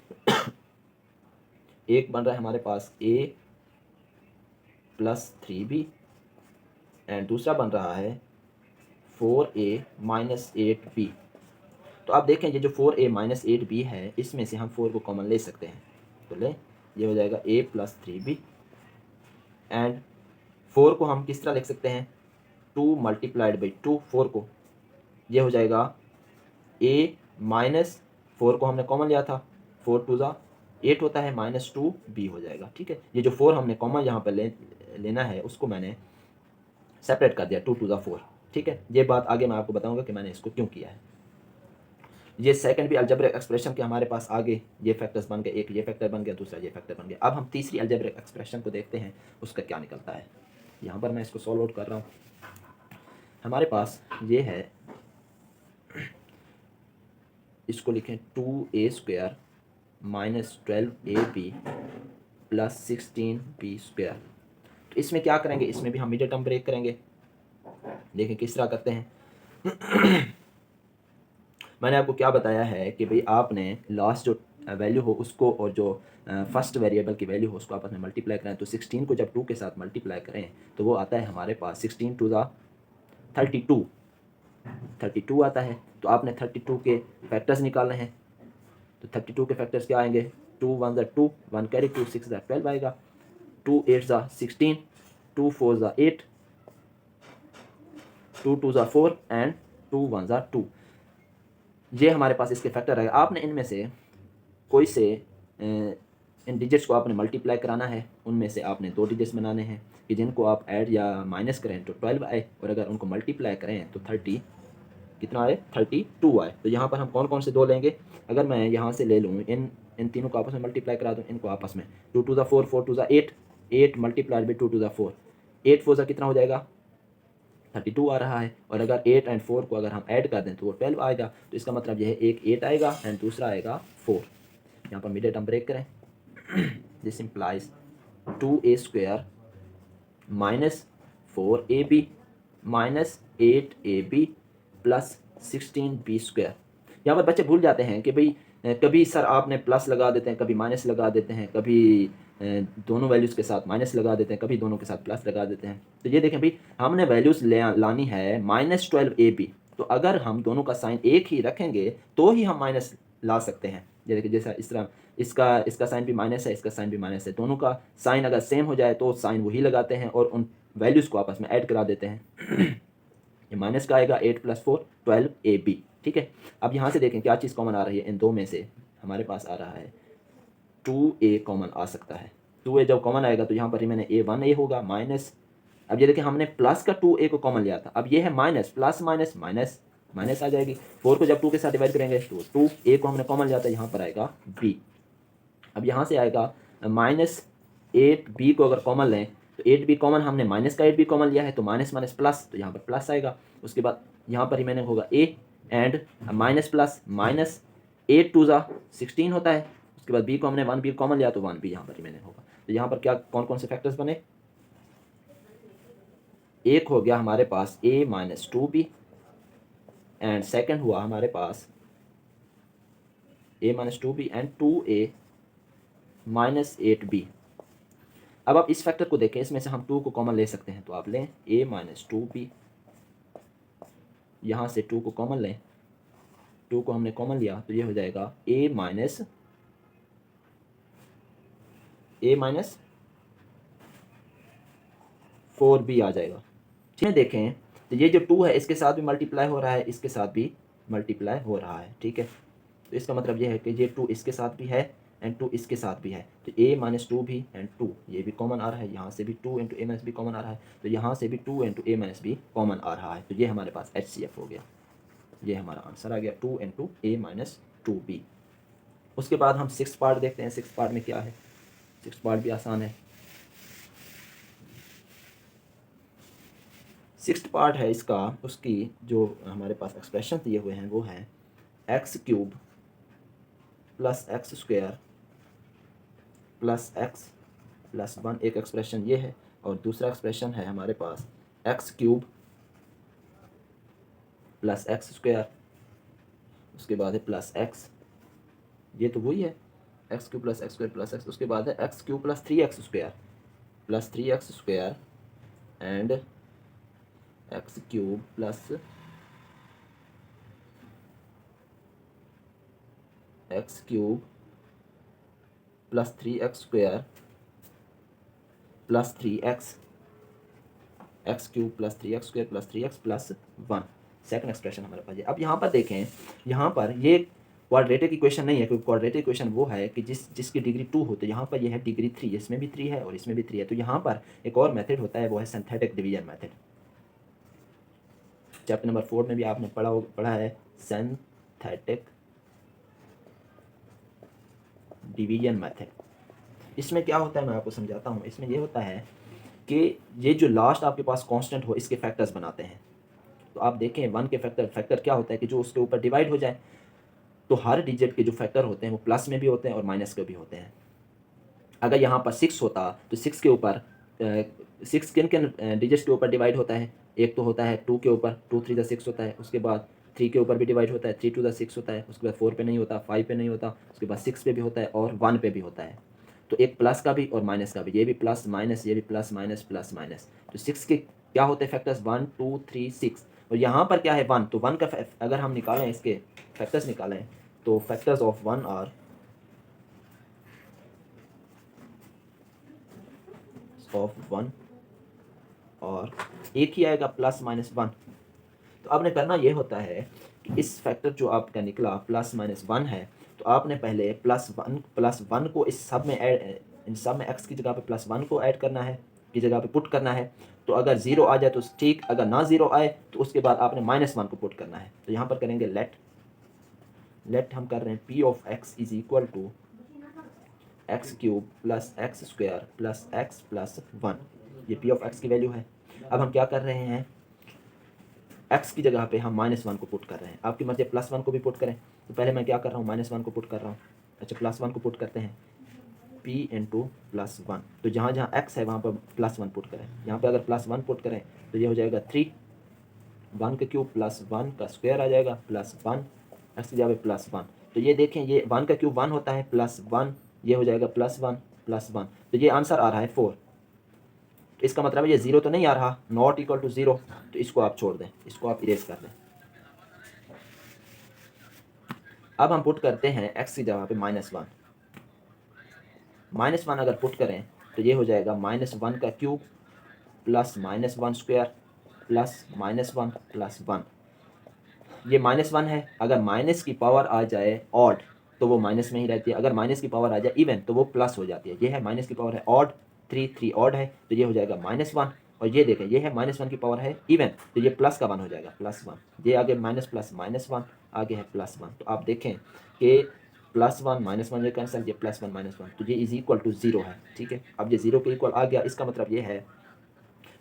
एक बन रहा है हमारे पास a प्लस 3b एंड दूसरा बन रहा है 4a माइनस 8b। तो आप देखें ये जो 4a माइनस 8b है इसमें से हम 4 को कॉमन ले सकते हैं, तो लें, ये हो जाएगा a प्लस 3b एंड 4 को हम किस तरह लिख सकते हैं, 2 मल्टीप्लाइड बाई 2, 4 को, ये हो जाएगा a माइनस 4 को हमने कॉमन लिया था, 4 2 ज़ा 8 होता है, माइनस 2b हो जाएगा। ठीक है, ये जो 4 हमने कॉमन यहाँ पर लेना है उसको मैंने सेपरेट कर दिया, 2 2 ज़ा 4। ठीक है, ये बात आगे मैं आपको बताऊंगा कि मैंने इसको क्यों किया है। ये सेकंड भी अलजेब्रिक एक्सप्रेशन के हमारे पास आगे ये फैक्टर्स बन गए, एक ये फैक्टर बन गया, दूसरा ये फैक्टर बन गया। अब हम तीसरी अलजेब्रिक एक्सप्रेशन को देखते हैं उसका क्या निकलता है। यहाँ पर मैं इसको सॉल्व आउट कर रहा हूँ। हमारे पास ये है, इसको लिखें 2a² minus 12ab plus 16b²। तो इसमें क्या करेंगे, इसमें भी हम मिडिल टर्म ब्रेक करेंगे। देखें किस तरह करते हैं। मैंने आपको क्या बताया है कि भाई आपने लास्ट जो वैल्यू हो उसको और जो फर्स्ट वेरिएबल की वैल्यू हो उसको आपस में मल्टीप्लाई करें। तो 16 को जब 2 के साथ मल्टीप्लाई करें तो वो आता है हमारे पास 16 2 ज़ा 32 आता है। तो आपने 32 के फैक्टर्स निकालने हैं, तो 32 के फैक्टर्स क्या आएंगे, 2 1 ज़ा 2, 1 कैरी, 2 6 ज़ा 12 आएगा, 2 8 ज़ा 16, 2 4 ज़ा 8, 2 2 ज़ा 4 एंड 2 1 ज़ा 2। ये हमारे पास इसके फैक्टर है। आपने इनमें से कोई से इन डिजिट्स को आपने मल्टीप्लाई कराना है, उनमें से आपने दो डिजिट्स बनाने हैं कि जिनको आप ऐड या माइनस करें तो 12 आए, और अगर उनको मल्टीप्लाई करें तो 30 कितना आए, 32 आए। तो यहाँ पर हम कौन कौन से दो लेंगे, अगर मैं यहाँ से ले लूँ, इन तीनों को आपस में मल्टीप्लाई करा दूँ, इनको आपस में, 2 2 ज़ा 4, 4 2 ज़ा 8, 8 मल्टीप्लाइड बाई 2 2 ज़ा 4, 8 4 ज़ा कितना हो जाएगा, 32 आ रहा है। और अगर 8 एंड 4 को अगर हम ऐड कर दें तो वो 12 आएगा। तो इसका मतलब यह है एक 8 आएगा एंड दूसरा आएगा 4। यहाँ पर मिडिल टर्म ब्रेक करें। This implies 2a² minus 4ab minus 8ab plus 16b²। यहाँ पर बच्चे भूल जाते हैं कि भाई कभी सर आपने प्लस लगा देते हैं, कभी माइनस लगा देते हैं, कभी दोनों वैल्यूज़ के साथ माइनस लगा देते हैं, कभी दोनों के साथ प्लस लगा देते हैं। तो ये देखें भाई, हमने वैल्यूज़ लानी है -12ab, तो अगर हम दोनों का साइन एक ही रखेंगे तो ही हम माइनस ला सकते हैं। ये देखिए, जैसा इस तरह इसका साइन भी माइनस है, इसका साइन भी माइनस है, दोनों का साइन अगर सेम हो जाए तो साइन वही लगाते हैं और उन वैल्यूज़ को आपस में ऐड करा देते हैं। ये माइनस का आएगा 8 + 4 12ab, ठीक है। अब यहाँ से देखें क्या चीज़ कॉमन आ रही है, इन दो में से हमारे पास आ रहा है 2a कॉमन आ सकता है। 2a जब कॉमन आएगा तो यहाँ पर ही मैंने a1a होगा माइनस, अब ये देखिए हमने प्लस का 2a को कॉमन लिया था, अब ये है minus, plus minus minus minus आ जाएगी। 4 को जब 2 के साथ डिवाइड करेंगे तो 2a को हमने कॉमन लिया था, यहाँ पर आएगा b। अब यहाँ से आएगा -8b को अगर कॉमन लें तो 8b कॉमन, हमने माइनस का 8b कॉमन लिया है तो माइनस माइनस प्लस, तो यहाँ पर प्लस आएगा। उसके बाद यहाँ पर ही मैंने होगा a and minus plus minus 8 2 16 होता है। उसके बाद b को हमने 1b कॉमन लिया तो 1b यहाँ पर ही मैंने होगा। तो यहाँ पर क्या कौन कौन से फैक्टर्स बने, एक हो गया हमारे पास a - 2b एंड सेकंड हुआ हमारे पास a - 2b and 2a - 8b। अब आप इस फैक्टर को देखें, इसमें से हम 2 को कॉमन ले सकते हैं, तो आप लें a - 2b, यहाँ से 2 को कॉमन लें, 2 को हमने कॉमन लिया तो ये हो जाएगा a - 4b आ जाएगा। ठीक है, देखें तो ये जो 2 है इसके साथ भी मल्टीप्लाई हो रहा है, इसके साथ भी मल्टीप्लाई हो रहा है, ठीक है। तो इसका मतलब ये है कि ये 2 इसके साथ भी है एंड 2 इसके साथ भी है, तो a - 2 भी एंड 2 ये भी कॉमन आ रहा है, यहाँ से भी 2 × a - b कॉमन आ रहा है, तो यहाँ से भी 2 × a - b कॉमन आ रहा है। तो ये हमारे पास HCF हो गया, ये हमारा आंसर आ गया 2 × a - 2b। उसके बाद हम 6th पार्ट देखते हैं। 6th पार्ट में क्या है, 6th पार्ट भी आसान है। 6th पार्ट है इसका, उसकी जो हमारे पास एक्सप्रेशन दिए हुए हैं वो हैं x³ + x² + x + 1, एक एक्सप्रेशन ये है, और दूसरा एक्सप्रेशन है हमारे पास x³ + x², उसके बाद है प्लस x, ये तो वही है x³ + x² + x, उसके बाद है x³ + 3x² + 3x² and x³ + x³ + 3x² + 3x, x³ + 3x² + 3x + 1, second expression हमारे पास है। अब यहाँ पर देखें, यहाँ पर ये क्वाड्रेटिक इक्वेशन नहीं है, क्योंकि क्वाड्रेटिक इक्वेशन वो है कि जिसकी डिग्री 2 हो, तो यहाँ पर ये है डिग्री 3, इसमें भी 3 है और इसमें भी 3 है। तो यहाँ पर एक और मेथड होता है, वो है synthetic division method. Chapter number 4 में भी आपने पढ़ा है सिंथेटिक डिवीजन मेथड। इसमें क्या होता है मैं आपको समझाता हूँ। इसमें ये होता है कि ये जो लास्ट आपके पास कांस्टेंट हो, इसके फैक्टर्स बनाते हैं। तो आप देखें 1 के फैक्टर क्या होता है कि जो उसके ऊपर डिवाइड हो जाए, तो हर डिजिट के जो फैक्टर होते हैं वो प्लस में भी होते हैं और माइनस के भी होते हैं। अगर यहाँ पर 6 होता तो 6 के ऊपर 6 किन किन डिजिट्स के ऊपर डिवाइड होता है, एक तो होता है 2 के ऊपर, 2 3 6 होता है, उसके बाद 3 के ऊपर भी डिवाइड होता है, 3 2 6 होता है, उसके बाद 4 पे नहीं होता, 5 पे नहीं होता, उसके बाद 6 पे भी होता है और 1 पे भी होता है। तो एक प्लस का भी और माइनस का भी, ये भी प्लस माइनस, ये भी प्लस माइनस प्लस माइनस। तो 6 के क्या होते हैं फैक्टर्स, 1 2 3 6, और यहाँ पर क्या है 1, तो 1 का अगर हम निकालें, इसके फैक्टर्स निकालें, तो फैक्टर्स ऑफ 1 आर ऑफ 1, और एक ही आएगा +-1। तो आपने करना ये होता है कि इस फैक्टर जो आपका निकला +-1 है, तो आपने पहले +1 को इस सब में ऐड, इन सब में x की जगह पे +1 को ऐड करना है, की जगह पे पुट करना है। तो अगर 0 आ जाए तो ठीक, अगर ना 0 आए तो उसके बाद आपने -1 को पुट करना है। तो यहाँ पर करेंगे लेट हम कर रहे हैं p of x is equal to x³ + x² + x + 1, ये p ऑफ x की वैल्यू है। अब हम क्या कर रहे हैं, x की जगह पे हम -1 को पुट कर रहे हैं। आपकी मर्जी +1 को भी पुट करें, तो पहले मैं क्या कर रहा हूँ, -1 को पुट कर रहा हूँ। अच्छा +1 को पुट करते हैं, p इंटू प्लस वन। तो जहाँ जहाँ x है वहाँ पर प्लस वन पुट करें। यहाँ पे अगर प्लस वन पुट करें तो ये हो जाएगा 3 1 का क्यूब प्लस 1 का स्क्वायर आ जाएगा प्लस 1 x की जगह प्लस 1। तो ये देखें ये 1 का क्यूब 1 होता है प्लस 1, ये हो जाएगा प्लस 1 प्लस 1। तो ये आंसर आ रहा है 4। तो इसका मतलब है ये 0 तो नहीं आ रहा, नॉट इक्वल टू 0। तो इसको आप छोड़ दें, इसको आप इरेज कर दें। अब हम पुट करते हैं x की जगह पे -1। -1 अगर पुट करें तो ये हो जाएगा -1 का cube plus -1 square plus -1 plus 1। ये -1 है, अगर माइनस की पावर आ जाए ऑड तो वो माइनस में ही रहती है, अगर माइनस की पावर आ जाए इवन तो वो प्लस हो जाती है। ये है माइनस की पावर है ऑड, 3 ऑड है तो ये हो जाएगा -1। और ये देखें ये है -1 की पावर है इवन तो ये प्लस का 1 हो जाएगा +1। ये आगे माइनस प्लस -1 आगे है +1। तो आप देखें कि +1 -1 ये कैंसिल, ये +1 -1 तो ये इज इक्वल टू 0 है। ठीक है, अब ये 0 के इक्वल आ गया। इसका मतलब ये है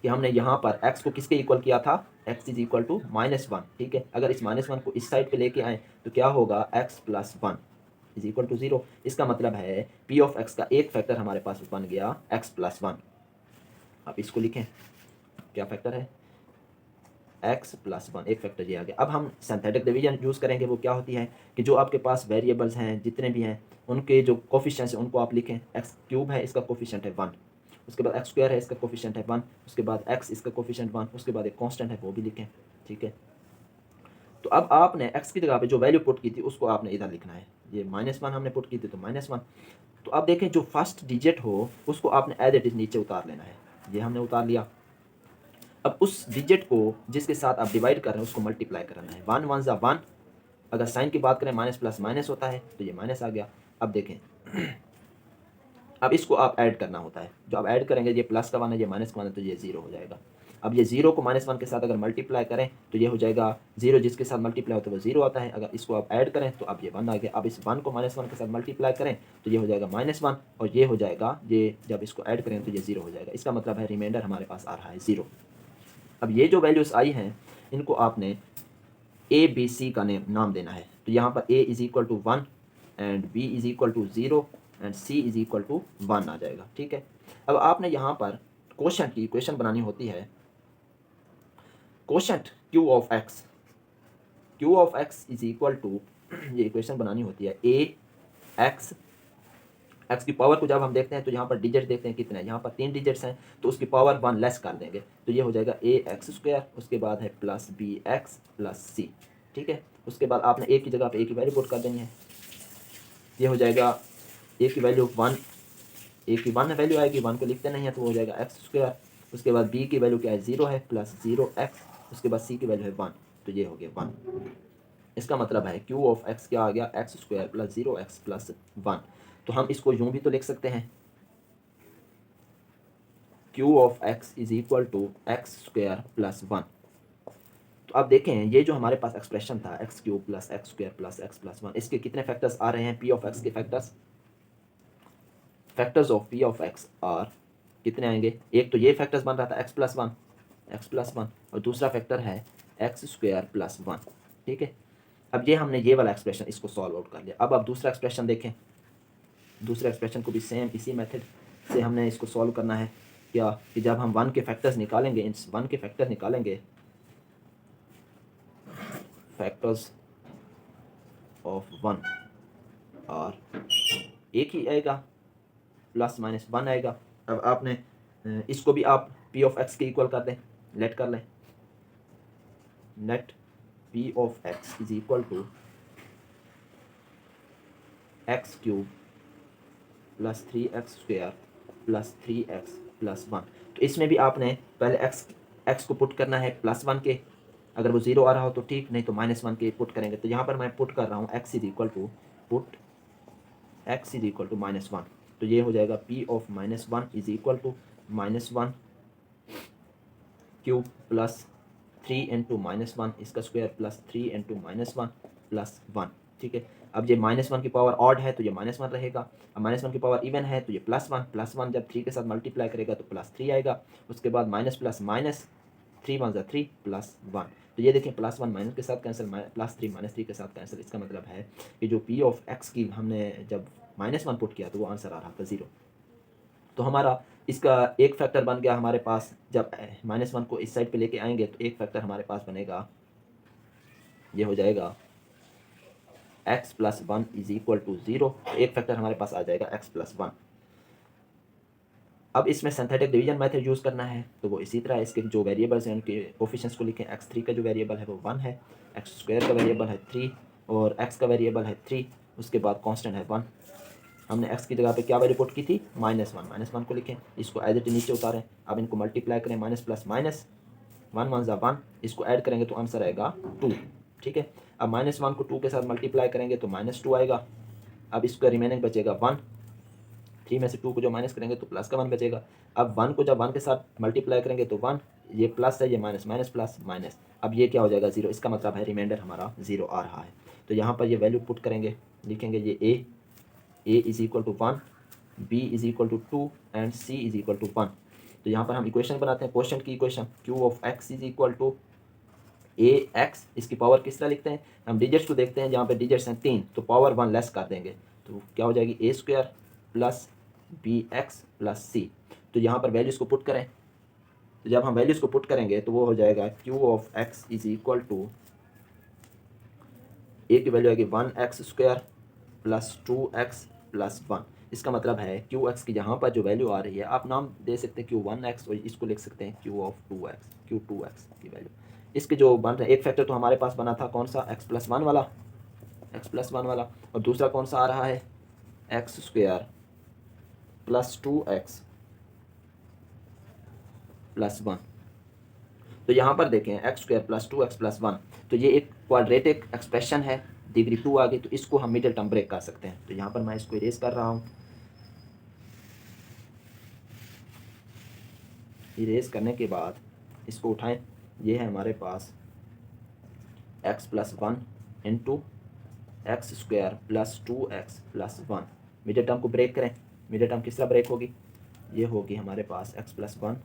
कि हमने यहाँ पर x को किसके इक्वल किया था, x इज इक्वल टू -1। ठीक है, अगर इस -1 को इस साइड पे लेके आए तो क्या होगा x plus 1 is equal to 0। इसका मतलब है p ऑफ x का एक फैक्टर हमारे पास बन गया x प्लस 1। आप इसको लिखें, क्या फैक्टर है, x प्लस 1, एक फैक्टर ये आ गया। अब हम सिंथेटिक डिवीजन यूज़ करेंगे। वो क्या होती है कि जो आपके पास वेरिएबल्स हैं जितने भी हैं उनके जो कोफिशिएंट्स हैं उनको आप लिखें। x क्यूब है इसका कोफिशिएंट है 1, उसके बाद x स्क्वायर है इसका कोफिशिएंट है 1, उसके बाद x इसका कोफिशिएंट 1, उसके बाद एक कांस्टेंट है वो भी लिखें। ठीक है, तो अब आपने x की जगह पे जो वैल्यू पुट की थी उसको आपने इधर लिखना है। ये -1 हमने पुट की थी तो -1। तो अब देखें जो फर्स्ट डिजिट हो उसको आपने एज इट इज नीचे उतार लेना है। ये हमने उतार लिया। अब उस डिजिट को जिसके साथ आप डिवाइड कर रहे हैं उसको मल्टीप्लाई करना है। 1 1 ज़ा 1, अगर साइन की बात करें माइनस प्लस माइनस होता है तो ये माइनस आ गया। अब देखें अब इसको आप ऐड करना होता है। जो आप ऐड करेंगे ये प्लस का 1 है ये माइनस का 1 है तो ये 0 हो जाएगा। अब ये 0 को -1 के साथ अगर मल्टीप्लाई करें तो ये हो जाएगा 0 जिसके साथ मल्टीप्लाई होता है वो 0 आता है। अगर इसको आप ऐड करें तो अब ये 1 आ गया। अब इस 1 को -1 के साथ मल्टीप्लाई करें तो ये हो जाएगा -1 और ये हो जाएगा, ये जब इसको ऐड करें तो ये 0 हो जाएगा। इसका मतलब है रिमाइंडर हमारे पास आ रहा है 0। अब ये जो वैल्यूज़ आई हैं इनको आपने ए बी सी का नाम देना है। तो यहाँ पर a is equal to 1 and b is equal to 0 and c is equal to 1 आ जाएगा। ठीक है, अब आपने यहाँ पर कोशेंट की इक्वेशन बनानी होती है। Quotient q of x is equal to, ये इक्वेशन बनानी होती है a x की पावर को जब हम देखते हैं तो यहाँ पर डिजिट देखते हैं कितने हैं। यहाँ पर 3 डिजिट्स हैं तो उसकी पावर 1 लेस कर देंगे तो ये हो जाएगा ax², उसके बाद है प्लस bx प्लस c। ठीक है, उसके बाद आपने a की जगह पे a की वैल्यू पुट कर देनी है। ये हो जाएगा a की वैल्यू 1, a की 1 वैल्यू आएगी, 1 को लिखते नहीं है तो वो हो जाएगा x²। उसके बाद b की वैल्यू क्या है 0 है प्लस 0x, उसके बाद c की वैल्यू है 1 तो ये हो गया 1। इसका मतलब है q ऑफ x क्या आ गया x² प्लस 0x प्लस 1। तो हम इसको यूँ भी तो लिख सकते हैं q of x is equal to x² plus 1। तो अब देखें ये जो हमारे पास एक्सप्रेशन था x³ plus x² plus x plus 1, इसके कितने फैक्टर्स आ रहे हैं p ऑफ x के factors of p of x are कितने आएंगे। एक तो ये फैक्टर्स बन रहा था x प्लस 1 और दूसरा फैक्टर है x² प्लस 1। ठीक है, अब ये हमने ये वाला एक्सप्रेशन इसको सॉल्व आउट कर लिया। अब आप दूसरा एक्सप्रेशन देखें, दूसरे एक्सप्रेशन को भी सेम इसी मेथड से हमने इसको सॉल्व करना है। क्या कि जब हम 1 के फैक्टर्स निकालेंगे, इन 1 के फैक्टर निकालेंगे, फैक्टर्स ऑफ 1 और एक ही आएगा प्लस माइनस 1 आएगा। अब आपने इसको भी आप p ऑफ x के इक्वल कर दें, लेट कर लें। Net p of x is equal to x³ plus 3x² plus 3x plus 1। तो इसमें भी आपने पहले x को पुट करना है +1 के, अगर वो 0 आ रहा हो तो ठीक, नहीं तो -1 के पुट करेंगे। तो यहाँ पर मैं पुट कर रहा हूँ x is equal to put x is equal to -1। तो ये हो जाएगा p of -1 is equal to -1 cube plus 3 into -1 इसका स्क्वायर प्लस 3 इंटू -1 प्लस 1। ठीक है, अब ये -1 की पावर ऑड है तो ये -1 रहेगा, अब -1 की पावर इवन है तो ये +1 जब 3 के साथ मल्टीप्लाई करेगा तो +3 आएगा। उसके बाद माइनस प्लस माइनस 3 1 ज़ा 3 प्लस 1। तो ये देखें +1 माइनस के साथ कैंसिल, +3 -3 के साथ कैंसिल। इसका मतलब है कि जो p ऑफ x की हमने जब -1 पुट किया तो वो आंसर आ रहा था 0। तो हमारा इसका एक फैक्टर बन गया हमारे पास। जब -1 को इस साइड पे लेके आएंगे तो एक फैक्टर हमारे पास बनेगा, ये हो जाएगा x + 1 = 0। एक फैक्टर हमारे पास आ जाएगा x + 1। अब इसमें सिंथेटिक डिवीजन मेथड यूज़ करना है, तो वो इसी तरह इसके जो वेरिएबल्स हैं उनके कोफिशिएंट्स को लिखें। x3 का जो वेरिएबल है वो 1 है, x² का वेरिएबल है 3 और x का वेरिएबल है 3, उसके बाद कांस्टेंट है 1। हमने x की जगह पे क्या वैल्यू पुट की थी, -1 को लिखें, इसको एज इट नीचे उतारें। अब इनको मल्टीप्लाई करें, माइनस प्लस माइनस, 1 1 ज़ा 1, इसको ऐड करेंगे तो आंसर आएगा 2। ठीक है, अब -1 को 2 के साथ मल्टीप्लाई करेंगे तो -2 आएगा। अब इसका रिमेनिंग बचेगा 1, 3 में से 2 को जो माइनस करेंगे तो प्लस का 1 बचेगा। अब 1 को जब 1 के साथ मल्टीप्लाई करेंगे तो 1, ये प्लस है, ये माइनस, माइनस प्लस माइनस, अब ये क्या हो जाएगा 0। इसका मतलब है रिमाइंडर हमारा 0 आ रहा है। तो यहाँ पर ये वैल्यू पुट करेंगे, लिखेंगे ये a = 1, b = 2 एंड c = 1। तो यहाँ पर हम इक्वेशन बनाते हैं, क्वोशंट की इक्वेशन, q(x) = ax। इसकी पावर किस तरह लिखते हैं, हम डिजिट्स को देखते हैं, जहाँ पे डिजिट्स हैं 3 तो पावर 1 लेस कर देंगे, तो क्या हो जाएगी a² + bx + c। तो यहाँ पर वैल्यूज़ को पुट करें, तो जब हम वैल्यूज़ को पुट करेंगे तो वो हो जाएगा q(x) = a की वैल्यू आएगी 1x² + 2x + 1। इसका मतलब है qx की यहाँ पर जो वैल्यू आ रही है, आप नाम दे सकते हैं q1x और इसको लिख सकते हैं q2x की वैल्यू। इसके जो बन रहे, एक फैक्टर तो हमारे पास बना था कौन सा, x + 1 वाला, और दूसरा कौन सा आ रहा है, x² + 2x + 1। तो यहाँ पर देखें x² + 2x + 1, तो ये एक क्वाड्रेटिक एक्सप्रेशन है, डिग्री 2 आ गई, तो इसको हम मिडिल टर्म ब्रेक कर सकते हैं। तो यहाँ पर मैं इसको इरेज कर रहा हूँ, इरेज करने के बाद इसको उठाएं, ये है हमारे पास x + 1 × x² + 2x + 1। Middle term को ब्रेक करें, मिडिल टर्म किस तरह ब्रेक होगी, ये होगी हमारे पास x + 1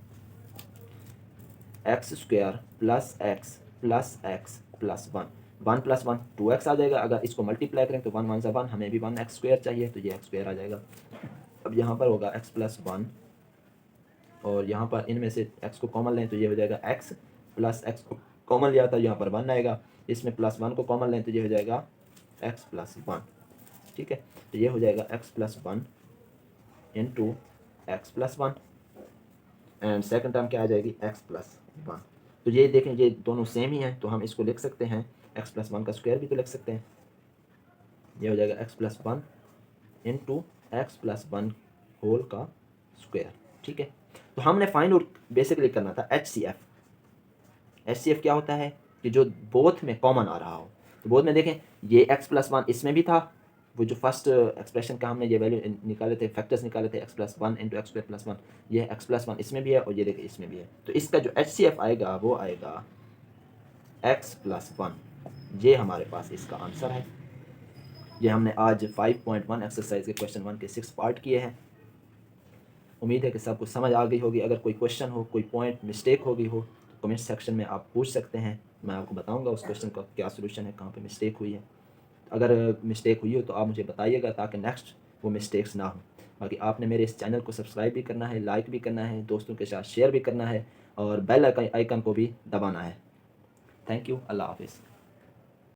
x² + x + x + 1, 1 + 1 2x आ जाएगा। अगर इसको मल्टीप्लाई करें तो 1 1 ज़ा 1, हमें भी 1x² चाहिए, तो ये x² आ जाएगा। अब यहाँ पर होगा x + 1 और यहाँ पर इनमें से x को कॉमन लें तो ये हो जाएगा x + x को कॉमन लिया था, यहाँ पर 1 आएगा, इसमें +1 को कॉमन लें तो ये हो जाएगा x + 1। ठीक है, तो ये हो जाएगा x + 1 × x + 1 and second term क्या आ जाएगी, x + 1। तो ये देखें ये दोनों सेम ही हैं, तो हम इसको लिख सकते हैं x + 1 का स्क्वायर भी तो लिख सकते हैं, ये हो जाएगा x + 1 × x + 1 होल का स्क्वायर। ठीक है, तो हमने फाइंड आउट बेसिकली करना था HCF क्या होता है कि जो बोथ में कॉमन आ रहा हो। तो बोथ में देखें ये x + 1 इसमें भी था, वो जो फर्स्ट एक्सप्रेशन का हमने ये वैल्यू निकाले थे, फैक्टर्स निकाले थे x + 1 × x² + 1, ये x + 1 इसमें भी है और ये देखिए इसमें भी है। तो इसका जो HCF आएगा वो आएगा x + 1। ये हमारे पास इसका आंसर है। ये हमने आज 5.1 एक्सरसाइज के क्वेश्चन 1 के 6 पार्ट किए हैं। उम्मीद है कि सबको समझ आ गई होगी। अगर कोई क्वेश्चन हो, कोई पॉइंट मिस्टेक हो गई हो तो कमेंट सेक्शन में आप पूछ सकते हैं, मैं आपको बताऊंगा उस क्वेश्चन का क्या सोल्यूशन है, कहाँ पे मिस्टेक हुई है। अगर मिस्टेक हुई हो तो आप मुझे बताइएगा ताकि नेक्स्ट वो मिस्टेक्स ना हो। बाकी आपने मेरे इस चैनल को सब्सक्राइब भी करना है, लाइक भी करना है, दोस्तों के साथ शेयर भी करना है और बेल आइकन को भी दबाना है। थैंक यू, अल्लाह हाफिज़।